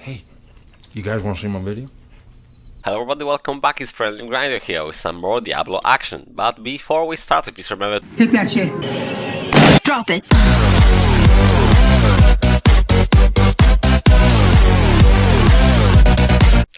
Hey, you guys want to see my video? Hello everybody, welcome back, it's Friendly Grinder here with some more Diablo action. But before we start, please remember... Hit that shit! Drop it!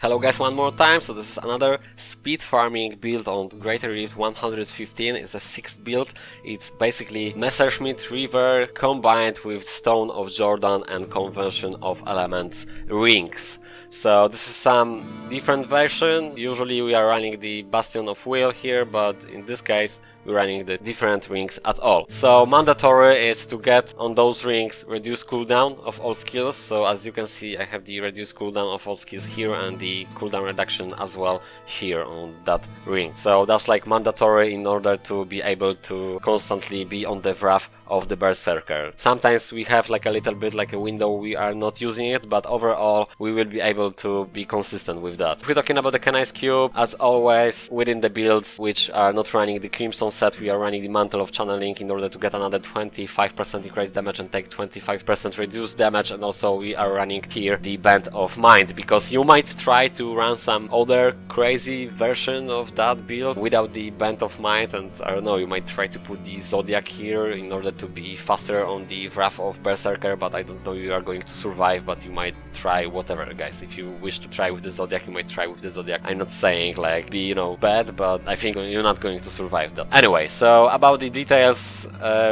Hello guys, one more time. So this is another speed farming build on Greater Reef 115. It's a 6th build. It's basically Messerschmitt Reaver combined with Stone of Jordan and Conversion of Elements rings. So this is some different version. Usually we are running the Bastion of Will here, but in this case we're running the different rings at all. So mandatory is to get on those rings reduced cooldown of all skills. So as you can see, I have the reduced cooldown of all skills here and the cooldown reduction as well here on that ring. So that's like mandatory in order to be able to constantly be on the wrath of the Berserker. Sometimes we have like a little bit like a window we are not using it, but overall we will be able to be consistent with that. If we're talking about the Canise Cube, as always within the builds which are not running the Crimson set, we are running the Mantle of Channeling in order to get another 25% increased damage and take 25% reduced damage, and also we are running here the Band of Mind, because you might try to run some other crazy version of that build without the Band of Mind, and I don't know, you might try to put the Zodiac here in order to be faster on the wrath of Berserker, but I don't know you are going to survive, but you might try whatever, guys. If you wish to try with the Zodiac, you might try with the Zodiac. I'm not saying like be, you know, bad, but I think you're not going to survive that. Anyway, so about the details,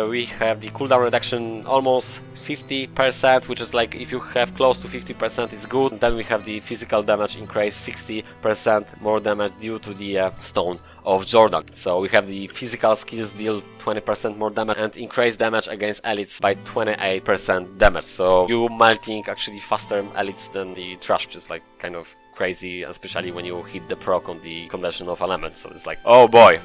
we have the cooldown reduction almost 50%, which is like if you have close to 50% is good. Then we have the physical damage increase 60% more damage due to the Stone of Jordan. So we have the physical skills deal 20% more damage and increase damage against elites by 28% damage. So you melting actually faster elites than the trash, which is like kind of crazy, especially when you hit the proc on the Conversion of Elements. So it's like, oh boy.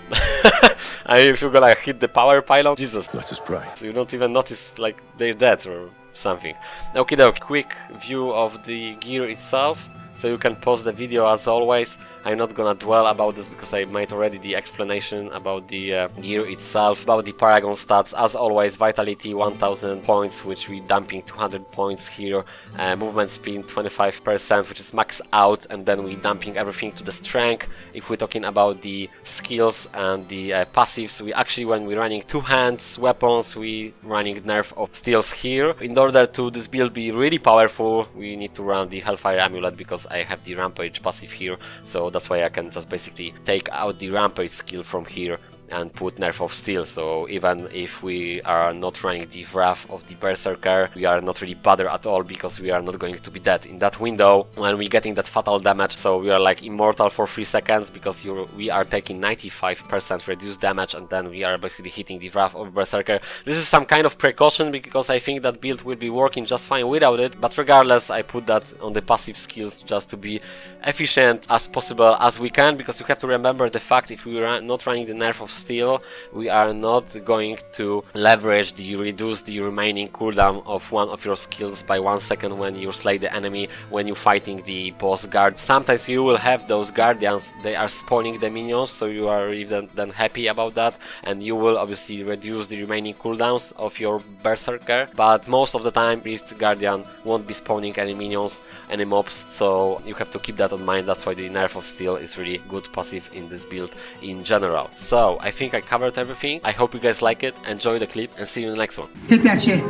And if you're gonna hit the power pylon, Jesus. Let us pray. So you don't even notice like they're dead or something. Okie doke, quick view of the gear itself. So you can pause the video as always. I'm not gonna dwell about this because I made already the explanation about the gear itself. About the Paragon stats, as always, Vitality 1000 points, which we dumping 200 points here. Movement speed 25%, which is max out, and then we dumping everything to the strength. If we're talking about the skills and the passives, we actually, when we're running two hands weapons, we running nerf of steels here. In order to this build be really powerful, we need to run the Hellfire Amulet because I have the Rampage passive here. So that's why I can just basically take out the Rampage skill from here and put Nerf of Steel. So even if we are not running the Wrath of the Berserker, we are not really bothered at all because we are not going to be dead in that window when we getting that fatal damage. So we are like immortal for 3 seconds because we are taking 95% reduced damage, and then we are basically hitting the Wrath of Berserker. This is some kind of precaution because I think that build will be working just fine without it, but regardless I put that on the passive skills just to be efficient as possible as we can, because you have to remember the fact if we are not running the Nerf of Steel, we are not going to leverage the reduce the remaining cooldown of one of your skills by 1 second when you slay the enemy when you're fighting the boss guard. Sometimes you will have those guardians, they are spawning the minions, so you are even then happy about that, and you will obviously reduce the remaining cooldowns of your Berserker, but most of the time Rift Guardian won't be spawning any minions, any mobs, so you have to keep that in mind. That's why the Nerf of Steel is really good passive in this build in general. So I think I covered everything. I hope you guys like it, enjoy the clip, and see you in the next one. Hit that shit!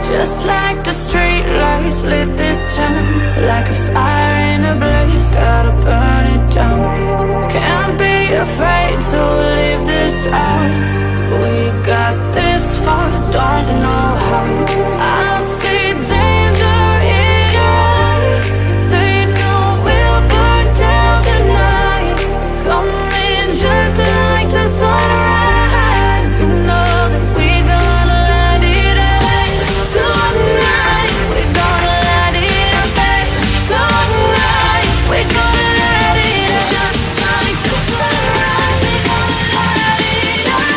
Just like the street lights lit this town, like a fire in a blaze, gotta burn it down. Can't be afraid to leave this out. We got this far, don't know how. I see danger in your eyes. They know we'll burn down the night. Coming just like the sunrise. You know that we gonna light it up. Tonight, we gonna light it up. Tonight, we gonna light it up. Just like the sunrise, we gonna light it up.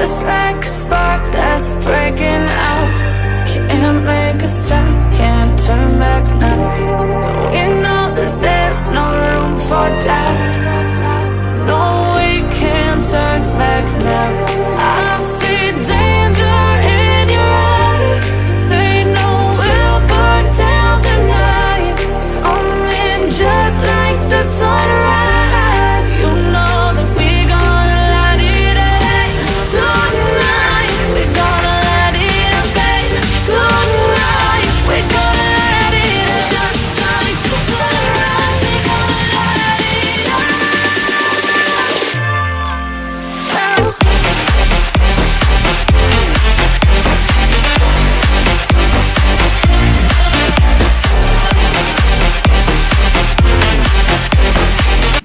Just like a spark that's breaking out. Can't make a stop, can't turn back now. We know that there's no room for doubt. No, we can't turn back now. I see danger in your eyes. They know we'll burn down the night. Only just like the sunrise. You know that we gonna light it up. Tonight, we gonna light it up. Tonight, we gonna light it up. Just like the sunrise, we gonna light it up.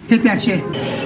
Hit that shit.